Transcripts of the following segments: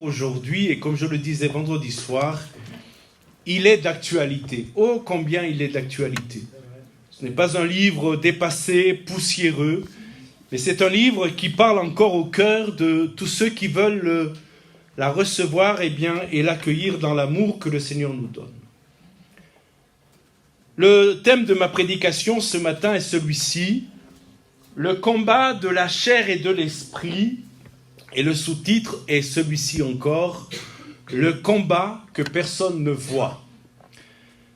Aujourd'hui, et comme je le disais vendredi soir, il est d'actualité. Oh, combien il est d'actualité. Ce n'est pas un livre dépassé, poussiéreux, mais c'est un livre qui parle encore au cœur de tous ceux qui veulent la recevoir et l'accueillir dans l'amour que le Seigneur nous donne. Le thème de ma prédication ce matin est celui-ci, le combat de la chair et de l'esprit. Et le sous-titre est celui-ci encore, le combat que personne ne voit.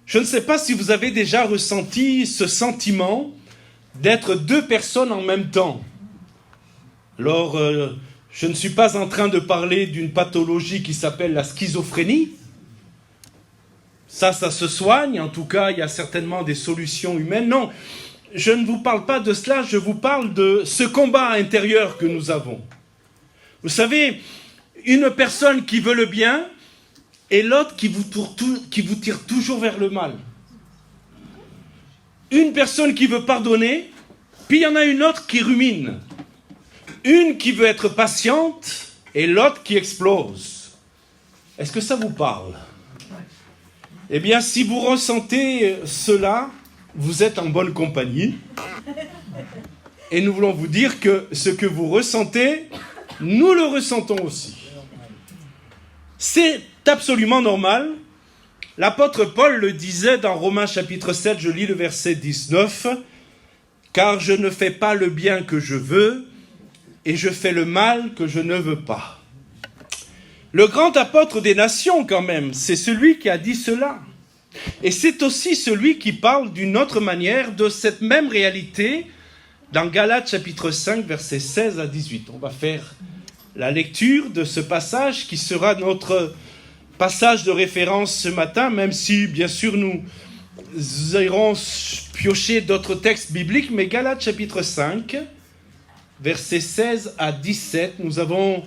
Je ne sais pas si vous avez déjà ressenti ce sentiment d'être deux personnes en même temps. Alors, je ne suis pas en train de parler d'une pathologie qui s'appelle la schizophrénie. Ça se soigne, en tout cas, il y a certainement des solutions humaines. Non, je ne vous parle pas de cela, je vous parle de ce combat intérieur que nous avons. Vous savez, une personne qui veut le bien et l'autre qui vous tire toujours vers le mal. Une personne qui veut pardonner, puis il y en a une autre qui rumine. Une qui veut être patiente et l'autre qui explose. Est-ce que ça vous parle? Eh bien, si vous ressentez cela, vous êtes en bonne compagnie. Et nous voulons vous dire que ce que vous ressentez, nous le ressentons aussi. C'est absolument normal. L'apôtre Paul le disait dans Romains chapitre 7, je lis le verset 19, « Car je ne fais pas le bien que je veux, et je fais le mal que je ne veux pas. » Le grand apôtre des nations, quand même, c'est celui qui a dit cela. Et c'est aussi celui qui parle d'une autre manière de cette même réalité dans Galates chapitre 5, versets 16 à 18. On va faire la lecture de ce passage qui sera notre passage de référence ce matin, même si, bien sûr, nous irons piocher d'autres textes bibliques, mais Galates chapitre 5, versets 16 à 17, nous avons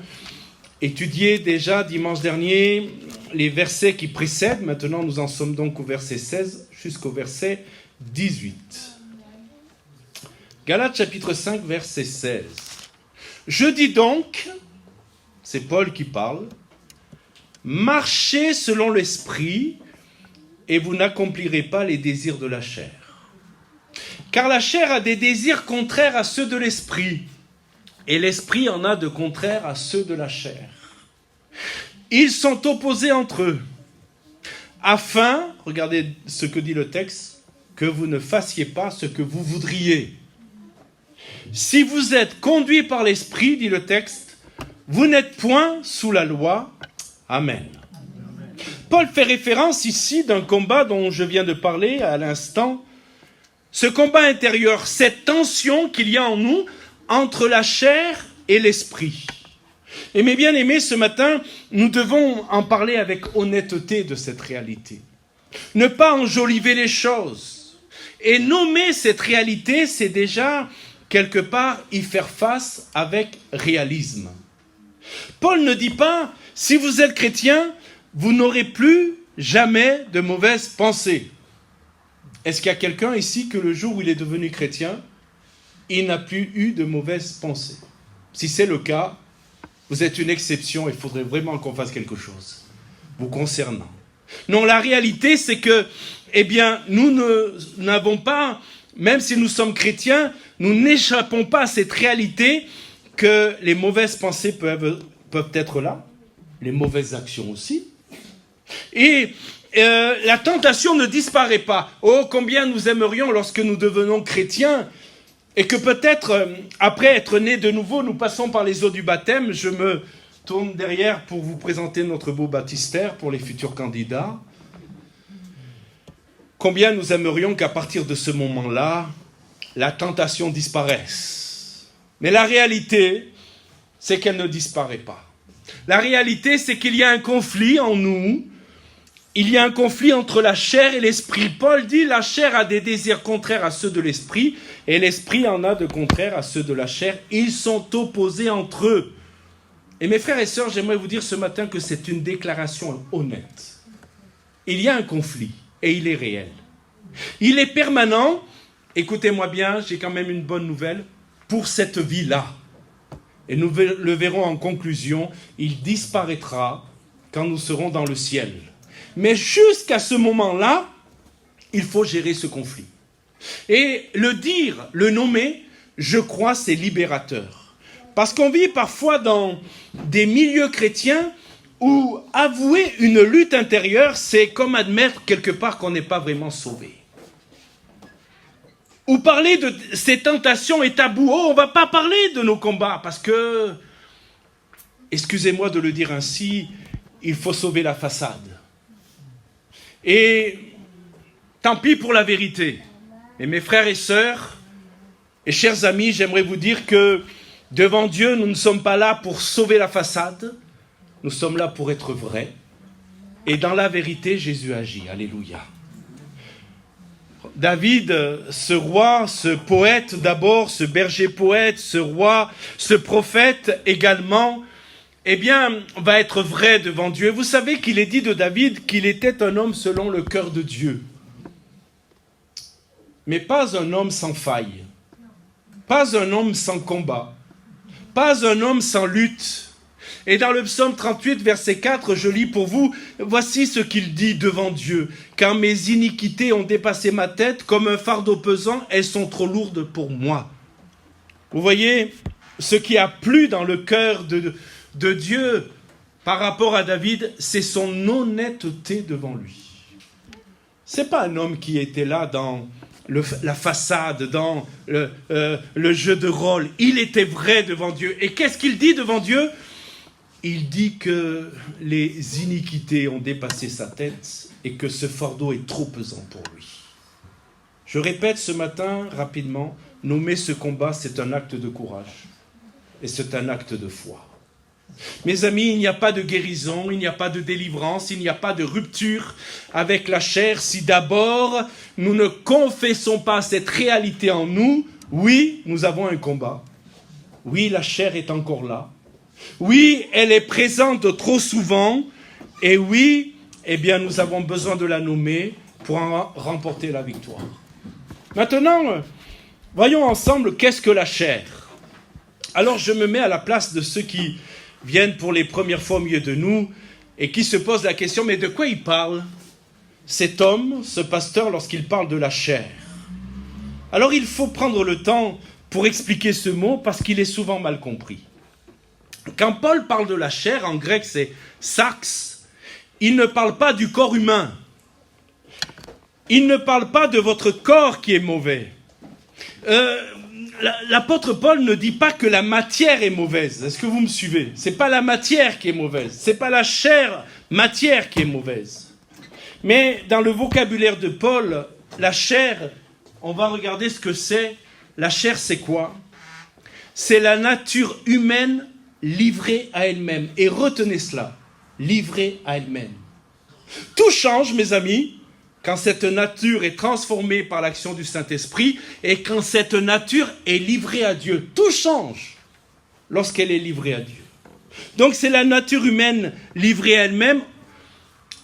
étudié déjà dimanche dernier les versets qui précèdent. Maintenant, nous en sommes donc au verset 16 jusqu'au verset 18. Galates chapitre 5, verset 16. « Je dis donc, c'est Paul qui parle, marchez selon l'esprit et vous n'accomplirez pas les désirs de la chair. Car la chair a des désirs contraires à ceux de l'esprit et l'esprit en a de contraires à ceux de la chair. Ils sont opposés entre eux, afin, regardez ce que dit le texte, que vous ne fassiez pas ce que vous voudriez. Si vous êtes conduits par l'esprit, dit le texte, vous n'êtes point sous la loi. Amen. Paul fait référence ici d'un combat dont je viens de parler à l'instant. Ce combat intérieur, cette tension qu'il y a en nous entre la chair et l'esprit. Et mes bien-aimés, ce matin, nous devons en parler avec honnêteté de cette réalité. Ne pas enjoliver les choses. Et nommer cette réalité, c'est déjà, quelque part, y faire face avec réalisme. Paul ne dit pas, si vous êtes chrétien, vous n'aurez plus jamais de mauvaises pensées. Est-ce qu'il y a quelqu'un ici que le jour où il est devenu chrétien, il n'a plus eu de mauvaises pensées? Si c'est le cas, vous êtes une exception et il faudrait vraiment qu'on fasse quelque chose vous concernant. Non, la réalité, c'est que, nous n'avons pas, même si nous sommes chrétiens, nous n'échappons pas à cette réalité que les mauvaises pensées peuvent être là, les mauvaises actions aussi. Et la tentation ne disparaît pas. Oh, combien nous aimerions lorsque nous devenons chrétiens et que peut-être, après être nés de nouveau, nous passons par les eaux du baptême. Je me tourne derrière pour vous présenter notre beau baptistère pour les futurs candidats. Combien nous aimerions qu'à partir de ce moment-là, la tentation disparaisse. Mais la réalité, c'est qu'elle ne disparaît pas. La réalité, c'est qu'il y a un conflit en nous. Il y a un conflit entre la chair et l'esprit. Paul dit, la chair a des désirs contraires à ceux de l'esprit, et l'esprit en a de contraires à ceux de la chair. Ils sont opposés entre eux. Et mes frères et sœurs, j'aimerais vous dire ce matin que c'est une déclaration honnête. Il y a un conflit, et il est réel. Il est permanent. Écoutez-moi bien, j'ai quand même une bonne nouvelle pour cette vie-là. Et nous le verrons en conclusion, il disparaîtra quand nous serons dans le ciel. Mais jusqu'à ce moment-là, il faut gérer ce conflit. Et le dire, le nommer, je crois, c'est libérateur. Parce qu'on vit parfois dans des milieux chrétiens où avouer une lutte intérieure, c'est comme admettre quelque part qu'on n'est pas vraiment sauvé. Ou parler de ces tentations est tabou. Oh, on ne va pas parler de nos combats parce que, excusez-moi de le dire ainsi, il faut sauver la façade. Et tant pis pour la vérité. Et mes frères et sœurs, et chers amis, j'aimerais vous dire que devant Dieu, nous ne sommes pas là pour sauver la façade, nous sommes là pour être vrais. Et dans la vérité, Jésus agit. Alléluia. David, ce roi, ce poète d'abord, ce berger poète, ce roi, ce prophète également, eh bien, va être vrai devant Dieu. Vous savez qu'il est dit de David qu'il était un homme selon le cœur de Dieu. Mais pas un homme sans faille, pas un homme sans combat, pas un homme sans lutte. Et dans le psaume 38, verset 4, je lis pour vous, voici ce qu'il dit devant Dieu. Car mes iniquités ont dépassé ma tête, comme un fardeau pesant, elles sont trop lourdes pour moi. Vous voyez, ce qui a plu dans le cœur de Dieu par rapport à David, c'est son honnêteté devant lui. C'est pas un homme qui était là dans la façade, dans le jeu de rôle. Il était vrai devant Dieu. Et qu'est-ce qu'il dit devant Dieu ? Il dit que les iniquités ont dépassé sa tête et que ce fardeau est trop pesant pour lui. Je répète ce matin rapidement, nommer ce combat, c'est un acte de courage et c'est un acte de foi. Mes amis, il n'y a pas de guérison, il n'y a pas de délivrance, il n'y a pas de rupture avec la chair si d'abord nous ne confessons pas cette réalité en nous. Oui, nous avons un combat. Oui, la chair est encore là. Oui, elle est présente trop souvent. Et oui, eh bien, nous avons besoin de la nommer pour en remporter la victoire. Maintenant, voyons ensemble qu'est-ce que la chair. Alors, je me mets à la place de ceux qui viennent pour les premières fois au milieu de nous et qui se posent la question, mais de quoi il parle, cet homme, ce pasteur, lorsqu'il parle de la chair? Alors, il faut prendre le temps pour expliquer ce mot parce qu'il est souvent mal compris. Quand Paul parle de la chair, en grec c'est sarx, il ne parle pas du corps humain. Il ne parle pas de votre corps qui est mauvais. L'apôtre Paul ne dit pas que la matière est mauvaise. Est-ce que vous me suivez? Ce n'est pas la matière qui est mauvaise. Ce n'est pas la chair, matière qui est mauvaise. Mais dans le vocabulaire de Paul, la chair, on va regarder ce que c'est. La chair, c'est quoi? C'est la nature humaine livrée à elle-même. Et retenez cela, livrée à elle-même. Tout change, mes amis, quand cette nature est transformée par l'action du Saint-Esprit et quand cette nature est livrée à Dieu. Tout change lorsqu'elle est livrée à Dieu. Donc c'est la nature humaine livrée à elle-même,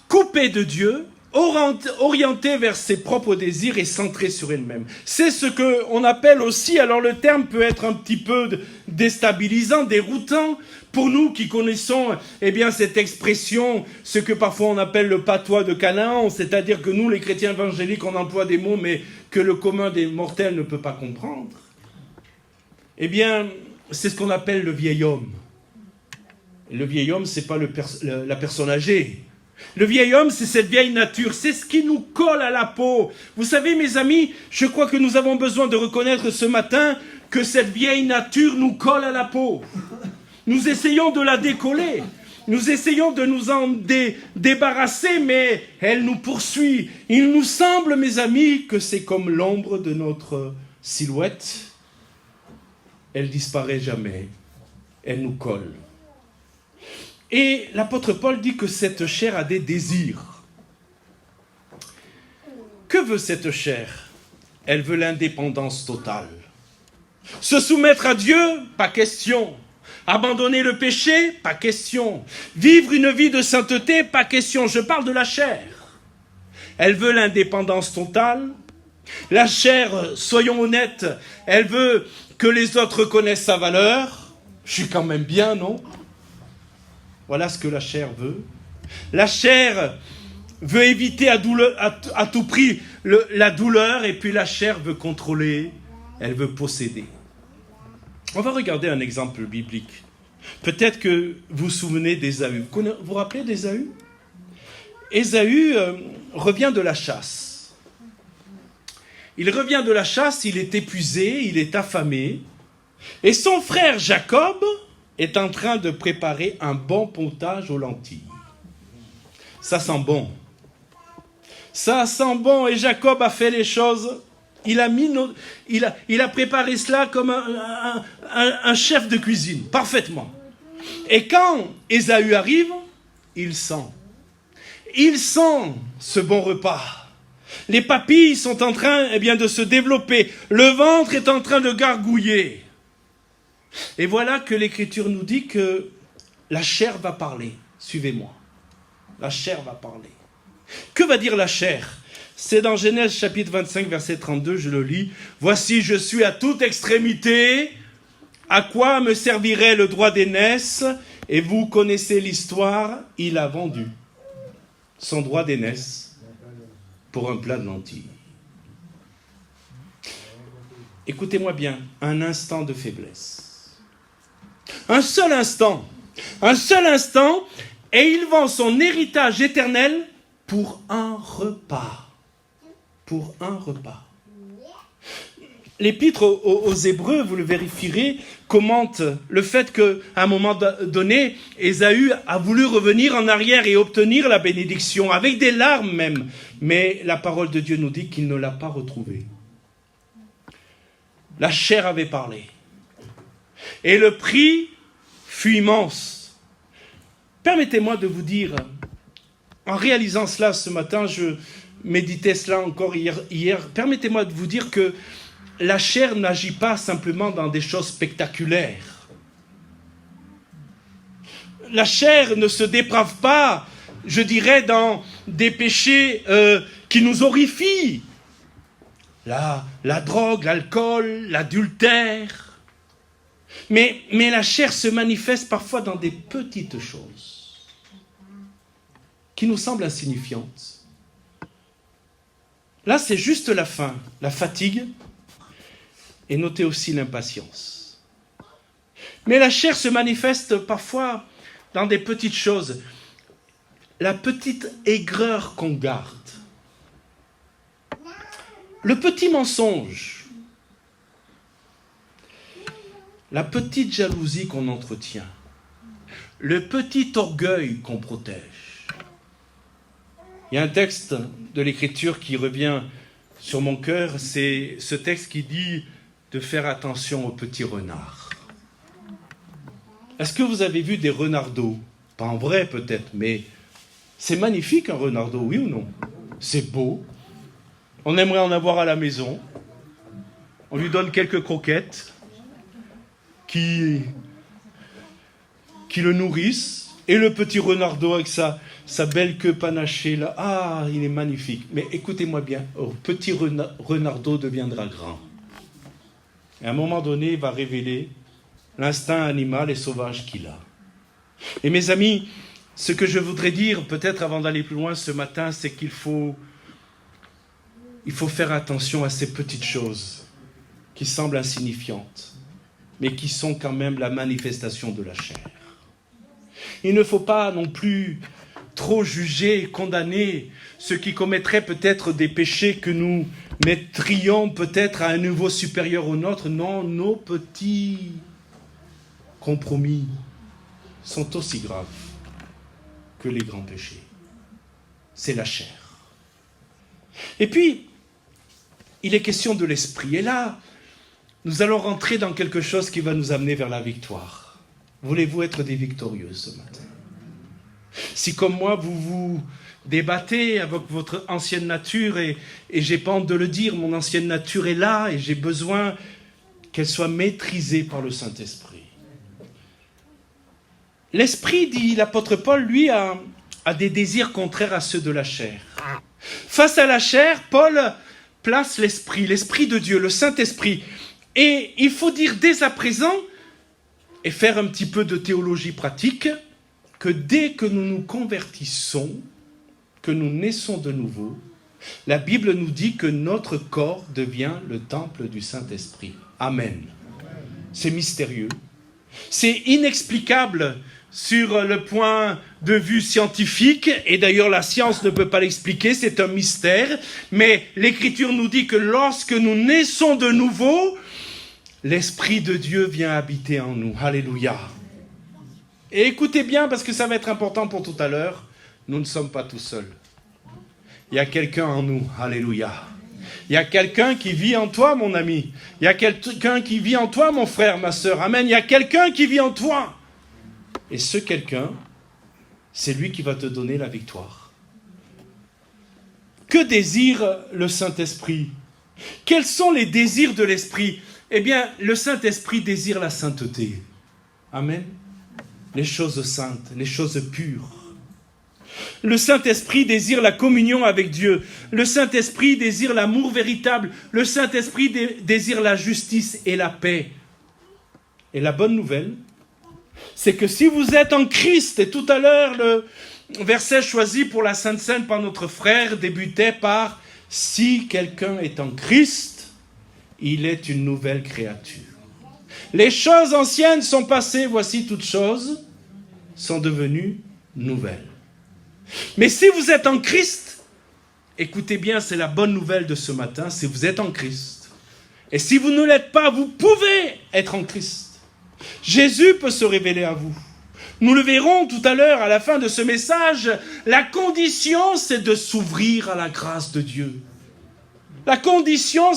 coupée de Dieu, orientée vers ses propres désirs et centrée sur elle-même. C'est ce qu'on appelle aussi, alors le terme peut être un petit peu déstabilisant, déroutant, pour nous qui connaissons eh bien, cette expression, ce que parfois on appelle le patois de Canaan, c'est-à-dire que nous, les chrétiens évangéliques, on emploie des mots, mais que le commun des mortels ne peut pas comprendre. Eh bien, c'est ce qu'on appelle le vieil homme. Le vieil homme, ce n'est pas la personne âgée. Le vieil homme, c'est cette vieille nature, c'est ce qui nous colle à la peau. Vous savez, mes amis, je crois que nous avons besoin de reconnaître ce matin que cette vieille nature nous colle à la peau. Nous essayons de la décoller, nous essayons de nous en débarrasser, mais elle nous poursuit. Il nous semble, mes amis, que c'est comme l'ombre de notre silhouette. Elle disparaît jamais, elle nous colle. Et l'apôtre Paul dit que cette chair a des désirs. Que veut cette chair? Elle veut l'indépendance totale. Se soumettre à Dieu? Pas question. Abandonner le péché? Pas question. Vivre une vie de sainteté? Pas question. Je parle de la chair. Elle veut l'indépendance totale. La chair, soyons honnêtes, elle veut que les autres reconnaissent sa valeur. Je suis quand même bien, non? Voilà ce que la chair veut. La chair veut éviter à tout prix la douleur, et puis la chair veut contrôler, elle veut posséder. On va regarder un exemple biblique. Peut-être que vous vous souvenez d'Ésaü. Vous vous rappelez d'Ésaü? Ésaü revient de la chasse. Il revient de la chasse, il est épuisé, il est affamé. Et son frère Jacob est en train de préparer un bon potage aux lentilles. Ça sent bon. Ça sent bon, et Jacob a fait les choses. Il a préparé cela comme un chef de cuisine, parfaitement. Et quand Ésaü arrive, il sent ce bon repas. Les papilles sont en train de se développer. Le ventre est en train de gargouiller. Et voilà que l'Écriture nous dit que la chair va parler. Suivez-moi. La chair va parler. Que va dire la chair? C'est dans Genèse chapitre 25, verset 32, je le lis. « Voici, je suis à toute extrémité. À quoi me servirait le droit d'aînesse? Et vous connaissez l'histoire. Il a vendu son droit d'aînesse pour un plat de lentilles. » Écoutez-moi bien, un instant de faiblesse. Un seul instant, et il vend son héritage éternel pour un repas. Pour un repas. L'épître aux Hébreux, vous le vérifierez, commente le fait qu'à un moment donné, Ésaü a voulu revenir en arrière et obtenir la bénédiction, avec des larmes même. Mais la parole de Dieu nous dit qu'il ne l'a pas retrouvée. La chair avait parlé. Et le prix fut immense. Permettez-moi de vous dire, en réalisant cela ce matin, je méditais cela encore hier, permettez-moi de vous dire que la chair n'agit pas simplement dans des choses spectaculaires. La chair ne se déprave pas, je dirais, dans des péchés qui nous horrifient. La drogue, l'alcool, l'adultère. Mais la chair se manifeste parfois dans des petites choses qui nous semblent insignifiantes. Là, c'est juste la faim, la fatigue, et notez aussi l'impatience. Mais la chair se manifeste parfois dans des petites choses. La petite aigreur qu'on garde. Le petit mensonge. La petite jalousie qu'on entretient. Le petit orgueil qu'on protège. Il y a un texte de l'Écriture qui revient sur mon cœur, c'est ce texte qui dit de faire attention aux petits renards. Est-ce que vous avez vu des renardeaux? Pas en vrai peut-être, mais c'est magnifique un renardeau, oui ou non? C'est beau. On aimerait en avoir à la maison. On lui donne quelques croquettes qui le nourrissent. Et le petit renardeau avec sa belle queue panachée là, ah, il est magnifique. Mais écoutez-moi bien, le petit renardeau deviendra grand. Et à un moment donné, il va révéler l'instinct animal et sauvage qu'il a. Et mes amis, ce que je voudrais dire, peut-être avant d'aller plus loin ce matin, c'est qu'il faut faire attention à ces petites choses qui semblent insignifiantes, mais qui sont quand même la manifestation de la chair. Il ne faut pas non plus trop juger et condamner ceux qui commettraient peut-être des péchés que nous mettrions peut-être à un niveau supérieur au nôtre. Non, nos petits compromis sont aussi graves que les grands péchés. C'est la chair. Et puis, il est question de l'esprit. Et là, nous allons rentrer dans quelque chose qui va nous amener vers la victoire. Voulez-vous être des victorieux ce matin? Si comme moi, vous vous débattez avec votre ancienne nature, et j'ai pas honte de le dire, mon ancienne nature est là, et j'ai besoin qu'elle soit maîtrisée par le Saint-Esprit. L'esprit, dit l'apôtre Paul, lui, a des désirs contraires à ceux de la chair. Face à la chair, Paul place l'esprit de Dieu, le Saint-Esprit. Et il faut dire dès à présent et faire un petit peu de théologie pratique, que dès que nous nous convertissons, que nous naissons de nouveau, la Bible nous dit que notre corps devient le temple du Saint-Esprit. Amen. C'est mystérieux. C'est inexplicable sur le point de vue scientifique, et d'ailleurs la science ne peut pas l'expliquer, c'est un mystère, mais l'Écriture nous dit que lorsque nous naissons de nouveau, l'Esprit de Dieu vient habiter en nous. Alléluia. Et écoutez bien, parce que ça va être important pour tout à l'heure, nous ne sommes pas tout seuls. Il y a quelqu'un en nous. Alléluia. Il y a quelqu'un qui vit en toi, mon ami. Il y a quelqu'un qui vit en toi, mon frère, ma sœur. Amen. Il y a quelqu'un qui vit en toi. Et ce quelqu'un, c'est lui qui va te donner la victoire. Que désire le Saint-Esprit? Quels sont les désirs de l'Esprit? Eh bien, le Saint-Esprit désire la sainteté. Amen. Les choses saintes, les choses pures. Le Saint-Esprit désire la communion avec Dieu. Le Saint-Esprit désire l'amour véritable. Le Saint-Esprit désire la justice et la paix. Et la bonne nouvelle, c'est que si vous êtes en Christ, et tout à l'heure, le verset choisi pour la Sainte Seine par notre frère débutait par « Si quelqu'un est en Christ, il est une nouvelle créature. » Les choses anciennes sont passées, voici toutes choses sont devenues nouvelles. Mais si vous êtes en Christ, écoutez bien, c'est la bonne nouvelle de ce matin, si vous êtes en Christ. Et si vous ne l'êtes pas, vous pouvez être en Christ. Jésus peut se révéler à vous. Nous le verrons tout à l'heure à la fin de ce message. La condition, c'est de s'ouvrir à la grâce de Dieu. La condition,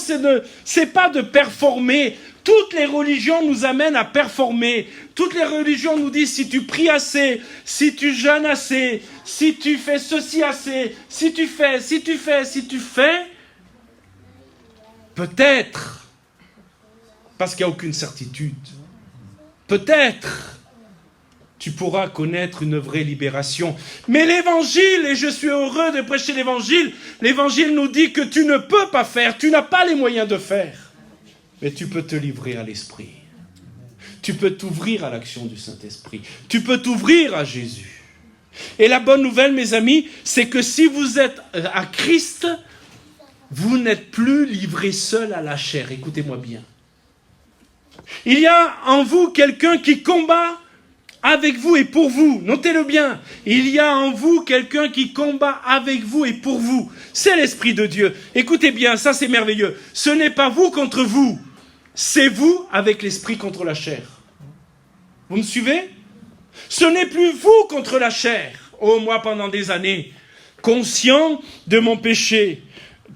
c'est pas de performer. Toutes les religions nous amènent à performer. Toutes les religions nous disent si tu pries assez, si tu jeûnes assez, si tu fais ceci assez, si tu fais, peut-être, parce qu'il n'y a aucune certitude, peut-être tu pourras connaître une vraie libération. Mais l'évangile, et je suis heureux de prêcher l'évangile nous dit que tu ne peux pas faire, tu n'as pas les moyens de faire. Mais tu peux te livrer à l'Esprit. Tu peux t'ouvrir à l'action du Saint-Esprit. Tu peux t'ouvrir à Jésus. Et la bonne nouvelle, mes amis, c'est que si vous êtes à Christ, vous n'êtes plus livré seul à la chair. Écoutez-moi bien. Il y a en vous quelqu'un qui combat avec vous et pour vous. Notez-le bien. Il y a en vous quelqu'un qui combat avec vous et pour vous. C'est l'Esprit de Dieu. Écoutez bien, ça c'est merveilleux. Ce n'est pas vous contre vous. C'est vous avec l'Esprit contre la chair. Vous me suivez? Ce n'est plus vous contre la chair. Oh, moi pendant des années, conscient de mon péché,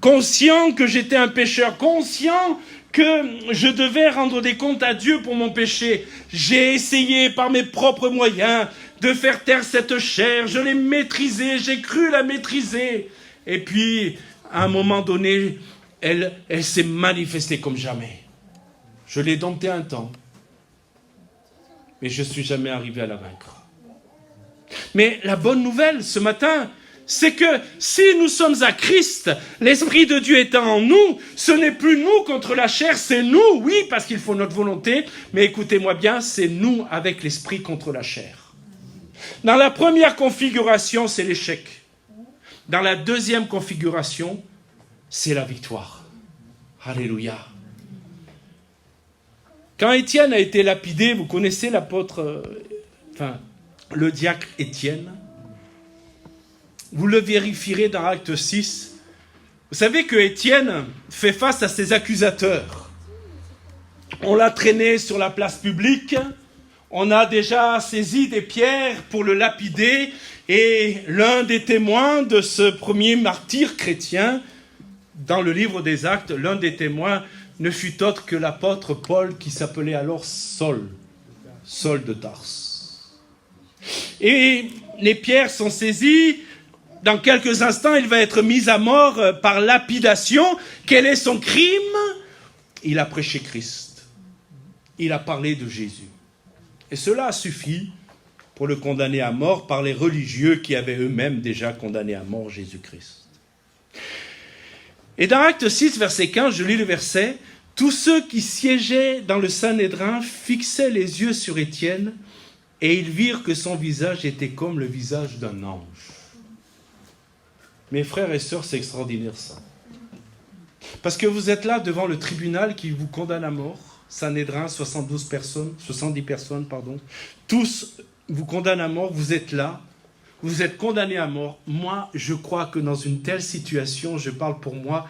conscient que j'étais un pécheur, conscient que je devais rendre des comptes à Dieu pour mon péché. J'ai essayé par mes propres moyens de faire taire cette chair. Je l'ai maîtrisée, j'ai cru la maîtriser. Et puis, à un moment donné, elle s'est manifestée comme jamais. Je l'ai domptée un temps, mais je ne suis jamais arrivé à la vaincre. Mais la bonne nouvelle ce matin, c'est que si nous sommes à Christ, l'Esprit de Dieu étant en nous, ce n'est plus nous contre la chair, c'est nous, oui, parce qu'il faut notre volonté, mais écoutez-moi bien, c'est nous avec l'Esprit contre la chair. Dans la première configuration, c'est l'échec. Dans la deuxième configuration, c'est la victoire. Alléluia. Quand Étienne a été lapidé, vous connaissez le diacre Étienne. Vous le vérifierez dans Acte 6. Vous savez que Étienne fait face à ses accusateurs. On l'a traîné sur la place publique. On a déjà saisi des pierres pour le lapider. Et l'un des témoins de ce premier martyr chrétien, dans le livre des Actes, l'un des témoins ne fut autre que l'apôtre Paul qui s'appelait alors Saul de Tarse. Et les pierres sont saisies. Dans quelques instants, il va être mis à mort par lapidation. Quel est son crime? Il a prêché Christ. Il a parlé de Jésus. Et cela a suffi pour le condamner à mort par les religieux qui avaient eux-mêmes déjà condamné à mort Jésus-Christ. Et dans Acte 6, verset 15, je lis le verset. Tous ceux qui siégeaient dans le Sanhédrin fixaient les yeux sur Étienne et ils virent que son visage était comme le visage d'un ange. Mes frères et sœurs, c'est extraordinaire ça. Parce que vous êtes là devant le tribunal qui vous condamne à mort. Sanhédrin, 70 personnes, tous vous condamnent à mort, vous êtes là, vous êtes condamnés à mort. Moi, je crois que dans une telle situation, je parle pour moi,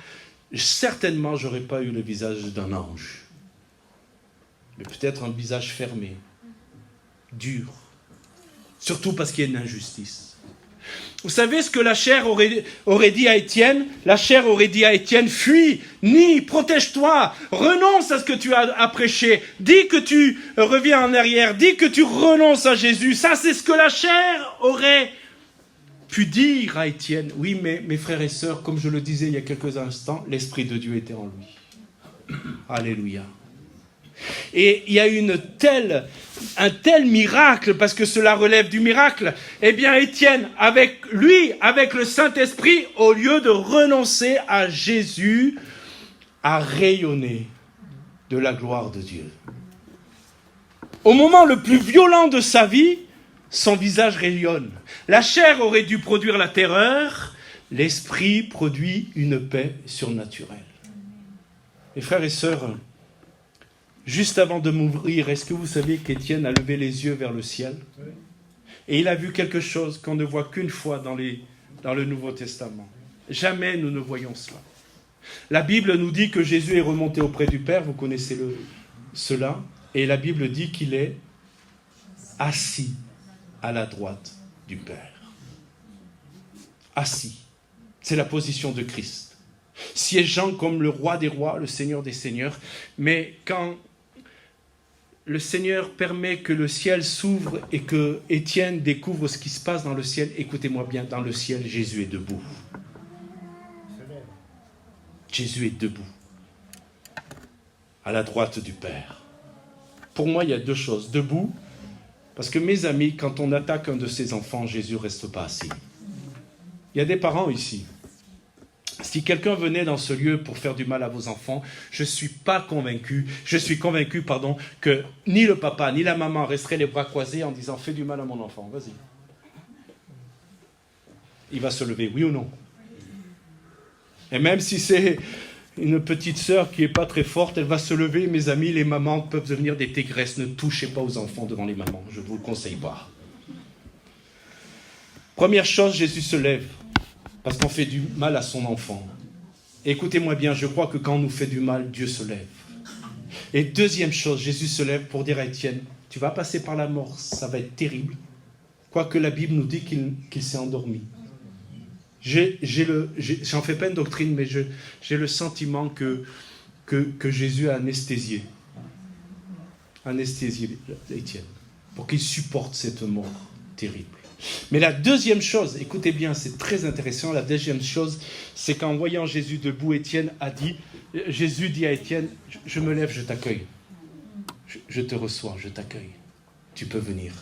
certainement, je n'aurais pas eu le visage d'un ange. Mais peut-être un visage fermé, dur. Surtout parce qu'il y a une injustice. Vous savez ce que la chair aurait dit à Étienne? La chair aurait dit à Étienne, fuis, nie, protège-toi, renonce à ce que tu as prêché, dis que tu reviens en arrière, dis que tu renonces à Jésus. Ça, c'est ce que la chair aurait pu dire à Étienne. Oui, mais mes frères et sœurs, comme je le disais il y a quelques instants, l'Esprit de Dieu était en lui. Alléluia. Et il y a un tel miracle, parce que cela relève du miracle. Eh bien, Étienne, avec le Saint-Esprit, au lieu de renoncer à Jésus, a rayonné de la gloire de Dieu. Au moment le plus violent de sa vie, son visage rayonne. La chair aurait dû produire la terreur, l'Esprit produit une paix surnaturelle. Mes frères et sœurs, juste avant de mourir, est-ce que vous savez qu'Étienne a levé les yeux vers le ciel? Et il a vu quelque chose qu'on ne voit qu'une fois dans le Nouveau Testament. Jamais nous ne voyons cela. La Bible nous dit que Jésus est remonté auprès du Père, vous connaissez cela, et la Bible dit qu'il est assis à la droite du Père. Assis. C'est la position de Christ. Siégeant comme le roi des rois, le Seigneur des seigneurs, mais quand le Seigneur permet que le ciel s'ouvre et que Étienne découvre ce qui se passe dans le ciel. Écoutez-moi bien, dans le ciel, Jésus est debout. Jésus est debout, à la droite du Père. Pour moi, il y a deux choses. Debout, parce que mes amis, quand on attaque un de ses enfants, Jésus ne reste pas assis. Il y a des parents ici. Si quelqu'un venait dans ce lieu pour faire du mal à vos enfants, je suis convaincu, que ni le papa ni la maman resteraient les bras croisés en disant « fais du mal à mon enfant, vas-y ». Il va se lever, oui ou non? Et même si c'est une petite sœur qui n'est pas très forte, elle va se lever. Mes amis, les mamans peuvent devenir des tégresses. Ne touchez pas aux enfants devant les mamans, je ne vous le conseille pas. Première chose, Jésus se lève. Parce qu'on fait du mal à son enfant. Et écoutez-moi bien, je crois que quand on nous fait du mal, Dieu se lève. Et deuxième chose, Jésus se lève pour dire à Étienne, tu vas passer par la mort, ça va être terrible. Quoique la Bible nous dit qu'il s'est endormi. J'en fais pas une doctrine, mais j'ai le sentiment que Jésus a anesthésié Étienne, pour qu'il supporte cette mort terrible. Mais la deuxième chose, écoutez bien, c'est très intéressant, la deuxième chose, c'est qu'en voyant Jésus debout, Jésus dit à Étienne, je me lève, je t'accueille. Je te reçois, je t'accueille. Tu peux venir,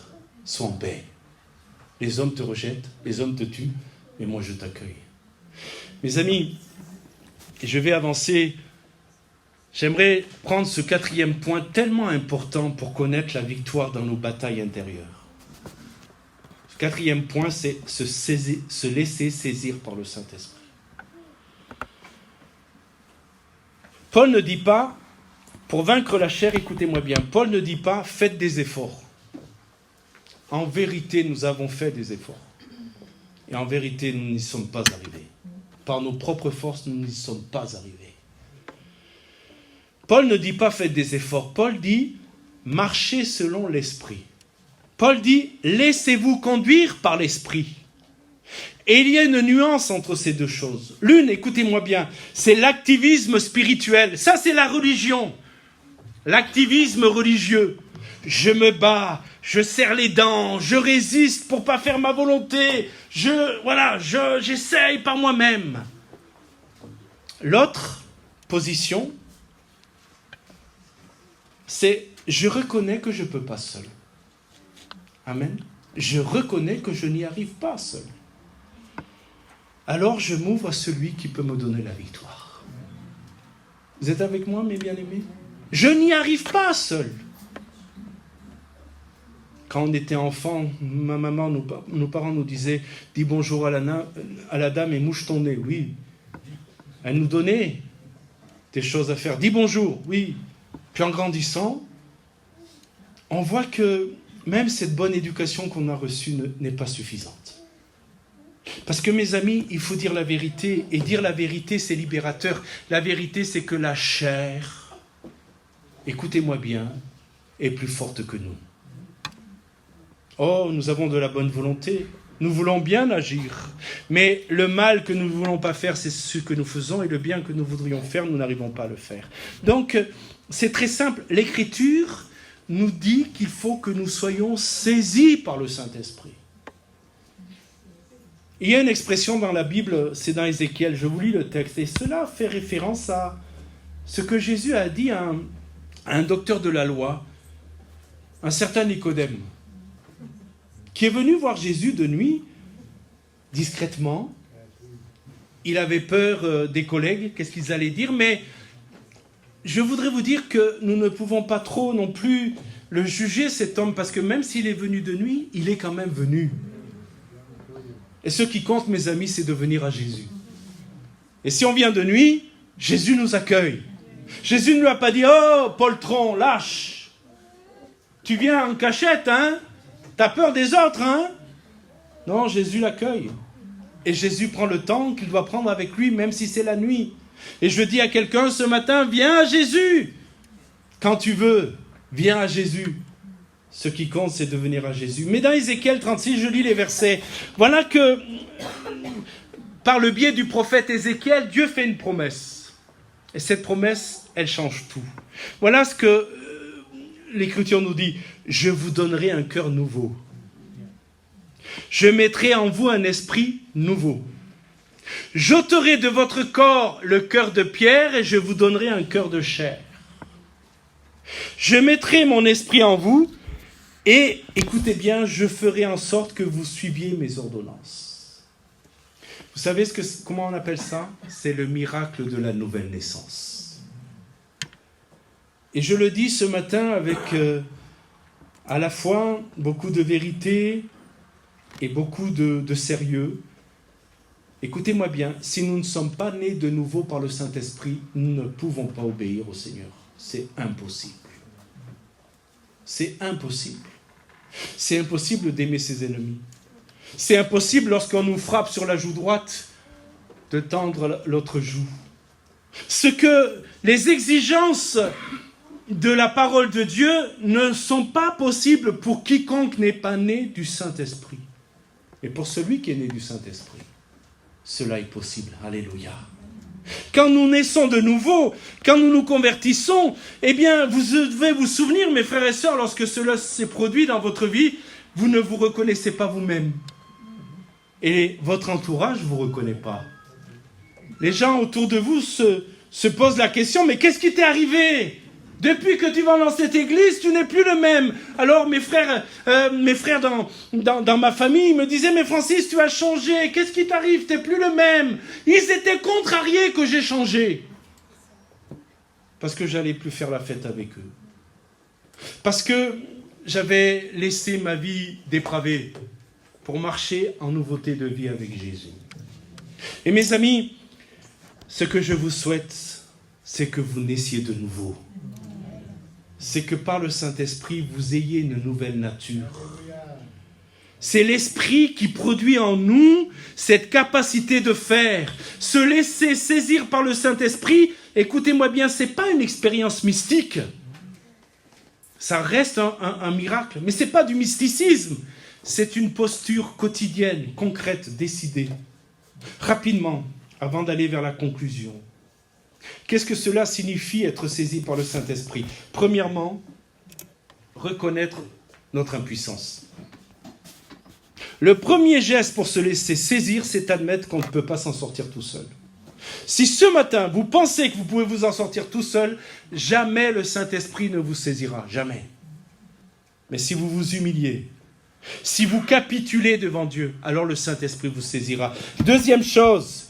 sois en paix. Les hommes te rejettent, les hommes te tuent, mais moi je t'accueille. Mes amis, je vais avancer. J'aimerais prendre ce quatrième point tellement important pour connaître la victoire dans nos batailles intérieures. Quatrième point, c'est se laisser saisir par le Saint-Esprit. Paul ne dit pas, pour vaincre la chair, écoutez-moi bien, Paul ne dit pas, faites des efforts. En vérité, nous avons fait des efforts. Et en vérité, nous n'y sommes pas arrivés. Par nos propres forces, nous n'y sommes pas arrivés. Paul ne dit pas, faites des efforts. Paul dit, marchez selon l'Esprit. Paul dit, laissez-vous conduire par l'Esprit. Et il y a une nuance entre ces deux choses. L'une, écoutez-moi bien, c'est l'activisme spirituel. Ça, c'est la religion. L'activisme religieux. Je me bats, je serre les dents, je résiste pour ne pas faire ma volonté. J'essaye par moi-même. L'autre position, c'est je reconnais que je ne peux pas seul. Amen. Je reconnais que je n'y arrive pas seul. Alors je m'ouvre à celui qui peut me donner la victoire. Vous êtes avec moi, mes bien-aimés? Je n'y arrive pas seul. Quand on était enfant, ma maman, nos parents nous disaient « Dis bonjour à la dame et mouche ton nez ». Oui. Elle nous donnait des choses à faire. « Dis bonjour ». Oui. Puis en grandissant, on voit que même cette bonne éducation qu'on a reçue n'est pas suffisante. Parce que mes amis, il faut dire la vérité. Et dire la vérité, c'est libérateur. La vérité, c'est que la chair, écoutez-moi bien, est plus forte que nous. Oh, nous avons de la bonne volonté. Nous voulons bien agir. Mais le mal que nous ne voulons pas faire, c'est ce que nous faisons. Et le bien que nous voudrions faire, nous n'arrivons pas à le faire. Donc, c'est très simple. L'Écriture nous dit qu'il faut que nous soyons saisis par le Saint-Esprit. Il y a une expression dans la Bible, c'est dans Ézéchiel. Je vous lis le texte. Et cela fait référence à ce que Jésus a dit à un docteur de la loi, un certain Nicodème, qui est venu voir Jésus de nuit, discrètement. Il avait peur des collègues, qu'est-ce qu'ils allaient dire, mais je voudrais vous dire que nous ne pouvons pas trop non plus le juger, cet homme, parce que même s'il est venu de nuit, il est quand même venu. Et ce qui compte, mes amis, c'est de venir à Jésus. Et si on vient de nuit, Jésus nous accueille. Jésus ne lui a pas dit « Oh, poltron, lâche, tu viens en cachette, hein? T'as peur des autres, hein ?» Non, Jésus l'accueille. Et Jésus prend le temps qu'il doit prendre avec lui, même si c'est la nuit. Et je dis à quelqu'un ce matin, viens à Jésus. Quand tu veux, viens à Jésus. Ce qui compte, c'est de venir à Jésus. Mais dans Ézéchiel 36, je lis les versets. Voilà que, par le biais du prophète Ézéchiel, Dieu fait une promesse. Et cette promesse, elle change tout. Voilà ce que l'Écriture nous dit. Je vous donnerai un cœur nouveau. Je mettrai en vous un esprit nouveau. J'ôterai de votre corps le cœur de pierre et je vous donnerai un cœur de chair. Je mettrai mon esprit en vous et, écoutez bien, je ferai en sorte que vous suiviez mes ordonnances. Vous savez comment on appelle ça? C'est le miracle de la nouvelle naissance. Et je le dis ce matin avec à la fois beaucoup de vérité et beaucoup de sérieux. Écoutez-moi bien, si nous ne sommes pas nés de nouveau par le Saint-Esprit, nous ne pouvons pas obéir au Seigneur. C'est impossible. C'est impossible. C'est impossible d'aimer ses ennemis. C'est impossible lorsqu'on nous frappe sur la joue droite de tendre l'autre joue. Ce que les exigences de la parole de Dieu ne sont pas possibles pour quiconque n'est pas né du Saint-Esprit. Et pour celui qui est né du Saint-Esprit, cela est possible. Alléluia. Quand nous naissons de nouveau, quand nous nous convertissons, eh bien, vous devez vous souvenir, mes frères et sœurs, lorsque cela s'est produit dans votre vie, vous ne vous reconnaissez pas vous-même. Et votre entourage ne vous reconnaît pas. Les gens autour de vous se posent la question, mais qu'est-ce qui t'est arrivé ? Depuis que tu vas dans cette église, tu n'es plus le même. Alors mes frères dans ma famille me disaient, mais Francis, tu as changé. Qu'est-ce qui t'arrive? Tu n'es plus le même. Ils étaient contrariés que j'ai changé. Parce que j'allais plus faire la fête avec eux. Parce que j'avais laissé ma vie dépravée pour marcher en nouveauté de vie avec Jésus. Et mes amis, ce que je vous souhaite, c'est que vous naissiez de nouveau. C'est que par le Saint-Esprit, vous ayez une nouvelle nature. C'est l'Esprit qui produit en nous cette capacité de faire. Se laisser saisir par le Saint-Esprit, écoutez-moi bien, ce n'est pas une expérience mystique. Ça reste un miracle, mais ce n'est pas du mysticisme. C'est une posture quotidienne, concrète, décidée. Rapidement, avant d'aller vers la conclusion. Qu'est-ce que cela signifie être saisi par le Saint-Esprit? Premièrement, reconnaître notre impuissance. Le premier geste pour se laisser saisir, c'est admettre qu'on ne peut pas s'en sortir tout seul. Si ce matin, vous pensez que vous pouvez vous en sortir tout seul, jamais le Saint-Esprit ne vous saisira, jamais. Mais si vous vous humiliez, si vous capitulez devant Dieu, alors le Saint-Esprit vous saisira. Deuxième chose,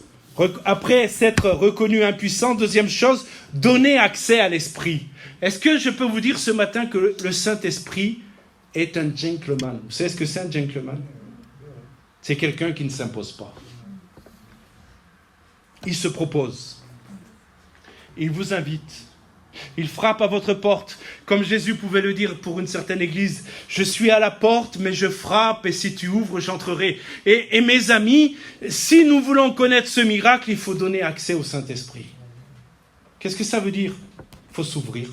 Après s'être reconnu impuissant, deuxième chose, donner accès à l'Esprit. Est-ce que je peux vous dire ce matin que le Saint-Esprit est un gentleman? Vous savez ce que c'est un gentleman? C'est quelqu'un qui ne s'impose pas. Il se propose. Il vous invite. Il frappe à votre porte. Comme Jésus pouvait le dire pour une certaine église, je suis à la porte, mais je frappe, et si tu ouvres, j'entrerai. Et mes amis, si nous voulons connaître ce miracle, il faut donner accès au Saint-Esprit. Qu'est-ce que ça veut dire? Il faut s'ouvrir.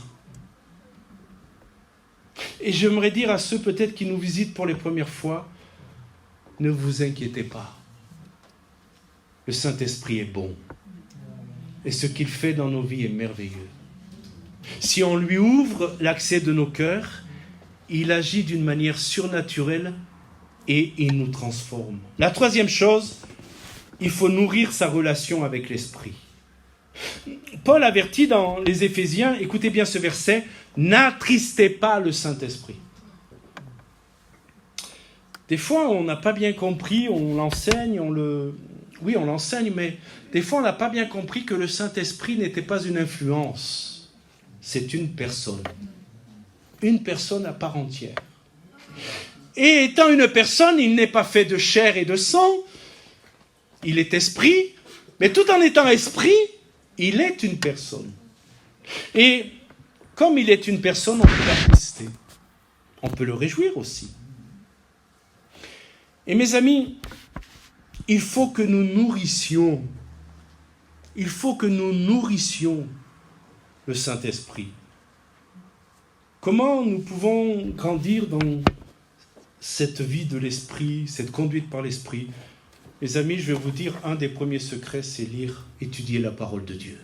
Et j'aimerais dire à ceux peut-être qui nous visitent pour les premières fois, ne vous inquiétez pas. Le Saint-Esprit est bon. Et ce qu'il fait dans nos vies est merveilleux. Si on lui ouvre l'accès de nos cœurs, il agit d'une manière surnaturelle et il nous transforme. La troisième chose, il faut nourrir sa relation avec l'Esprit. Paul avertit dans les Éphésiens, écoutez bien ce verset, « N'attristez pas le Saint-Esprit ». Des fois, on n'a pas bien compris, on l'enseigne, Oui, on l'enseigne, mais des fois, on n'a pas bien compris que le Saint-Esprit n'était pas une influence. C'est une personne à part entière. Et étant une personne, il n'est pas fait de chair et de sang, il est esprit, mais tout en étant esprit, il est une personne. Et comme il est une personne, on peut l'attrister. On peut le réjouir aussi. Et mes amis, il faut que nous nourrissions le Saint-Esprit. Comment nous pouvons grandir dans cette vie de l'Esprit, cette conduite par l'Esprit? Mes amis, je vais vous dire, un des premiers secrets, c'est étudier la parole de Dieu.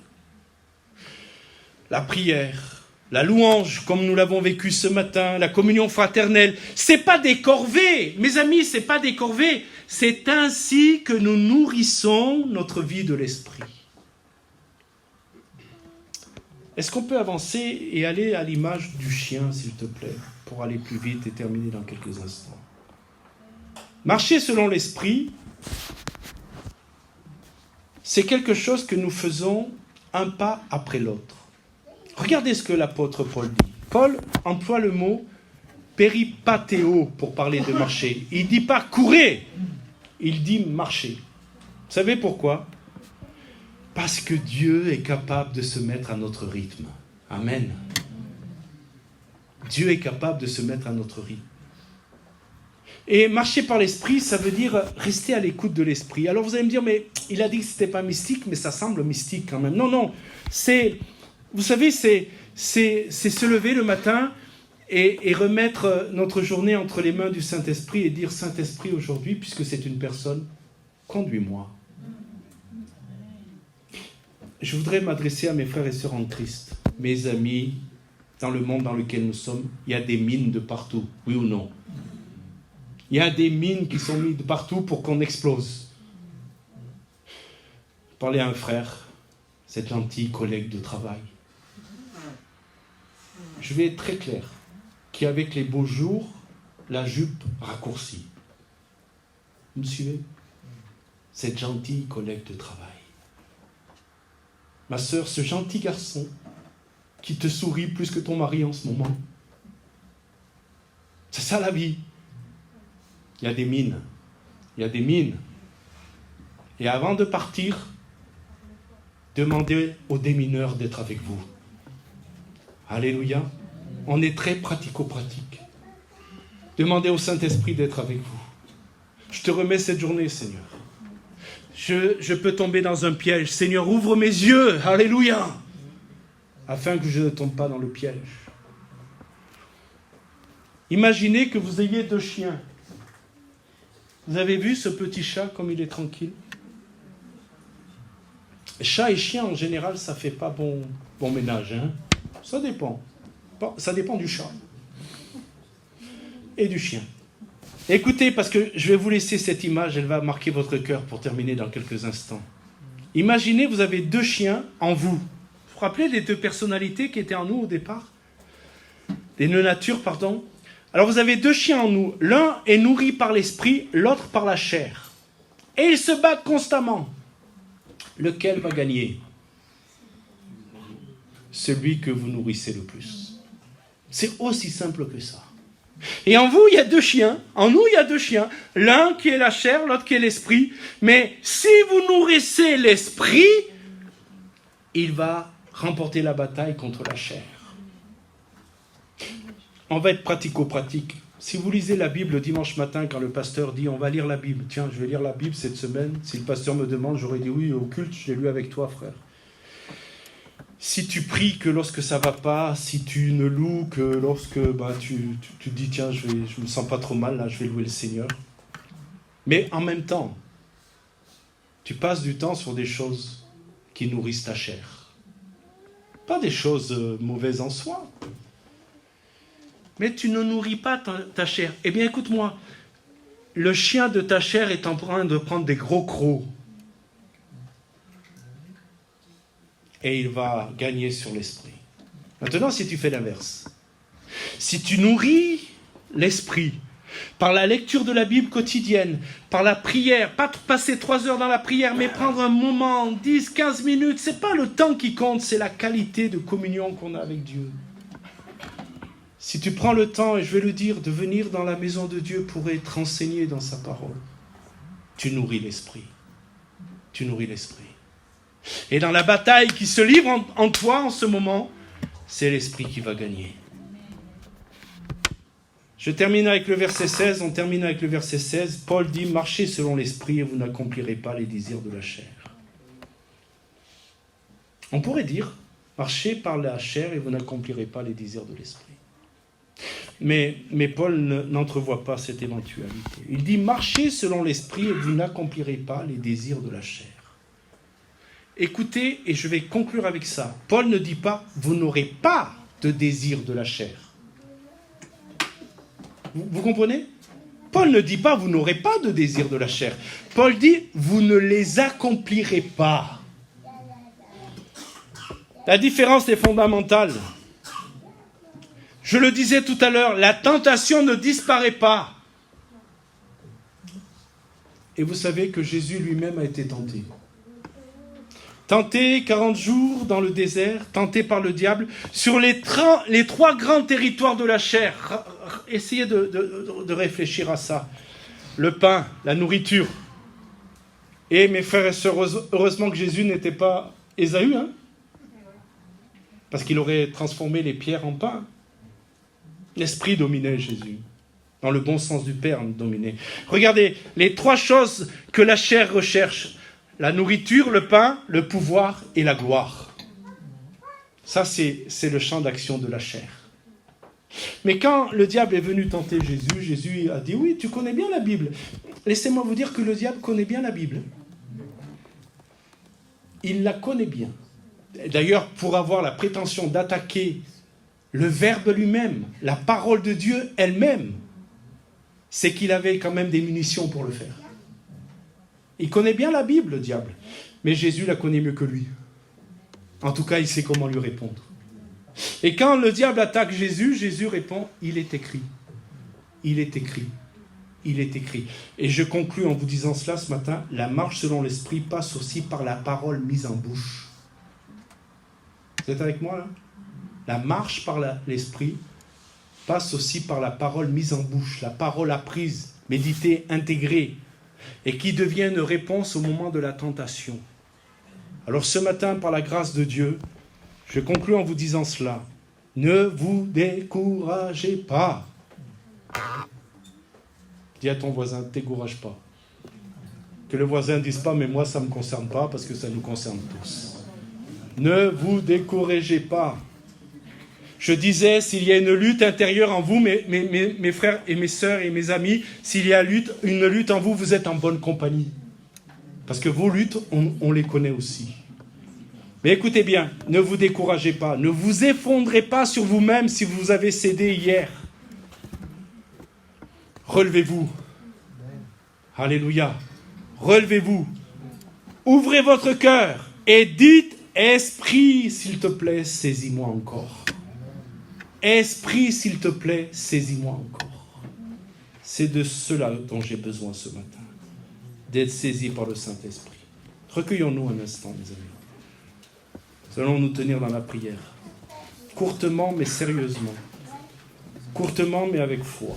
La prière, la louange, comme nous l'avons vécu ce matin, la communion fraternelle, c'est pas des corvées. Mes amis, c'est pas des corvées. C'est ainsi que nous nourrissons notre vie de l'Esprit. Est-ce qu'on peut avancer et aller à l'image du chien, s'il te plaît, pour aller plus vite et terminer dans quelques instants? Marcher selon l'Esprit, c'est quelque chose que nous faisons un pas après l'autre. Regardez ce que l'apôtre Paul dit. Paul emploie le mot péripatéo pour parler de marcher. Il ne dit pas courez, il dit marcher. Vous savez pourquoi? Parce que Dieu est capable de se mettre à notre rythme. Amen. Dieu est capable de se mettre à notre rythme. Et marcher par l'Esprit, ça veut dire rester à l'écoute de l'Esprit. Alors vous allez me dire, mais il a dit que ce n'était pas mystique, mais ça semble mystique quand même. Non, vous savez, c'est se lever le matin et remettre notre journée entre les mains du Saint-Esprit et dire, Saint-Esprit, aujourd'hui, puisque c'est une personne, conduis-moi. Je voudrais m'adresser à mes frères et sœurs en Christ. Mes amis, dans le monde dans lequel nous sommes, il y a des mines de partout, oui ou non? Il y a des mines qui sont mises de partout pour qu'on explose. Je parlais à un frère, cet gentil collègue de travail. Je vais être très clair, qu'avec les beaux jours, la jupe raccourcie. Vous me suivez? Cet gentil collègue de travail. Ma sœur, ce gentil garçon qui te sourit plus que ton mari en ce moment. C'est ça la vie. Il y a des mines. Et avant de partir, demandez aux démineurs d'être avec vous. Alléluia. On est très pratico-pratique. Demandez au Saint-Esprit d'être avec vous. Je te remets cette journée, Seigneur. Je peux tomber dans un piège. Seigneur, ouvre mes yeux. Alléluia. Afin que je ne tombe pas dans le piège. Imaginez que vous ayez 2 chiens. Vous avez vu ce petit chat comme il est tranquille? Chat et chien, en général, ça ne fait pas bon ménage. Hein? Ça dépend. Ça dépend du chat. Et du chien. Écoutez, parce que je vais vous laisser cette image, elle va marquer votre cœur pour terminer dans quelques instants. Imaginez, vous avez 2 chiens en vous. Vous vous rappelez les 2 personnalités qui étaient en nous au départ? Les 2 natures, pardon. Alors vous avez 2 chiens en nous. L'un est nourri par l'esprit, l'autre par la chair. Et ils se battent constamment. lequel va gagner? Celui que vous nourrissez le plus. C'est aussi simple que ça. Et en vous, il y a deux chiens. En nous, il y a deux chiens. L'un qui est la chair, l'autre qui est l'esprit. Mais si vous nourrissez l'esprit, il va remporter la bataille contre la chair. On va être pratico-pratique. Si vous lisez la Bible le dimanche matin, quand le pasteur dit « on va lire la Bible », tiens, je vais lire la Bible cette semaine. Si le pasteur me demande, j'aurais dit « oui, au culte, je l'ai lu avec toi, frère ». Si tu pries que lorsque ça va pas, si tu ne loues que lorsque tu te dis « tiens, je me sens pas trop mal, là, je vais louer le Seigneur ». Mais en même temps, tu passes du temps sur des choses qui nourrissent ta chair. Pas des choses mauvaises en soi. Mais tu ne nourris pas ta chair. Eh bien, écoute-moi, le chien de ta chair est en train de prendre des gros crocs. Et il va gagner sur l'esprit. Maintenant, si tu fais l'inverse, si tu nourris l'esprit par la lecture de la Bible quotidienne, par la prière, pas passer 3 heures dans la prière, mais prendre un moment, 10, 15 minutes, c'est pas le temps qui compte, c'est la qualité de communion qu'on a avec Dieu. Si tu prends le temps, et je vais le dire, de venir dans la maison de Dieu pour être enseigné dans sa parole, tu nourris l'esprit. Tu nourris l'esprit. Et dans la bataille qui se livre en toi en ce moment, c'est l'esprit qui va gagner. Je termine avec le verset 16. On termine avec le verset 16. Paul dit « Marchez selon l'esprit et vous n'accomplirez pas les désirs de la chair. » On pourrait dire « Marchez par la chair et vous n'accomplirez pas les désirs de l'esprit. » Mais Paul n'entrevoit pas cette éventualité. Il dit « Marchez selon l'esprit et vous n'accomplirez pas les désirs de la chair. » Écoutez, et je vais conclure avec ça. Paul ne dit pas « Vous n'aurez pas de désir de la chair. » Vous comprenez? Paul ne dit pas « Vous n'aurez pas de désir de la chair. » Paul dit « Vous ne les accomplirez pas. » La différence est fondamentale. Je le disais tout à l'heure, la tentation ne disparaît pas. Et vous savez que Jésus lui-même a été tenté. Tenté 40 jours dans le désert, tenté par le diable, sur les 3 grands territoires de la chair. Essayez de réfléchir à ça. Le pain, la nourriture. Et mes frères et sœurs, heureusement que Jésus n'était pas Ésaü, hein, parce qu'il aurait transformé les pierres en pain. L'esprit dominait Jésus. Dans le bon sens du terme, dominait. Regardez, les 3 choses que la chair recherche. La nourriture, le pain, le pouvoir et la gloire. Ça, c'est le champ d'action de la chair. Mais quand le diable est venu tenter Jésus, Jésus a dit, oui, tu connais bien la Bible. Laissez-moi vous dire que le diable connaît bien la Bible. Il la connaît bien. D'ailleurs, pour avoir la prétention d'attaquer le Verbe lui-même, la parole de Dieu elle-même, c'est qu'il avait quand même des munitions pour le faire. Il connaît bien la Bible, le diable. Mais Jésus la connaît mieux que lui. En tout cas, il sait comment lui répondre. Et quand le diable attaque Jésus, Jésus répond, il est écrit. Il est écrit. Il est écrit. Et je conclus en vous disant cela ce matin, la marche selon l'esprit passe aussi par la parole mise en bouche. Vous êtes avec moi là? La marche par l'esprit passe aussi par la parole mise en bouche, la parole apprise, méditée, intégrée, et qui devient une réponse au moment de la tentation. Alors ce matin, par la grâce de Dieu, je conclus en vous disant cela. Ne vous découragez pas. Dis à ton voisin, ne te décourage pas. Que le voisin ne dise pas, mais moi ça ne me concerne pas, parce que ça nous concerne tous. Ne vous découragez pas. Je disais, s'il y a une lutte intérieure en vous, mes frères et mes sœurs et mes amis, s'il y a une lutte en vous, vous êtes en bonne compagnie. Parce que vos luttes, on les connaît aussi. Mais écoutez bien, ne vous découragez pas. Ne vous effondrez pas sur vous-même si vous avez cédé hier. Relevez-vous. Alléluia. Relevez-vous. Ouvrez votre cœur et dites, Esprit, s'il te plaît, saisis-moi encore. Esprit, s'il te plaît, saisis-moi encore. C'est de cela dont j'ai besoin ce matin. D'être saisi par le Saint-Esprit. Recueillons-nous un instant, mes amis. Nous allons nous tenir dans la prière. Courtement, mais sérieusement. Courtement, mais avec foi.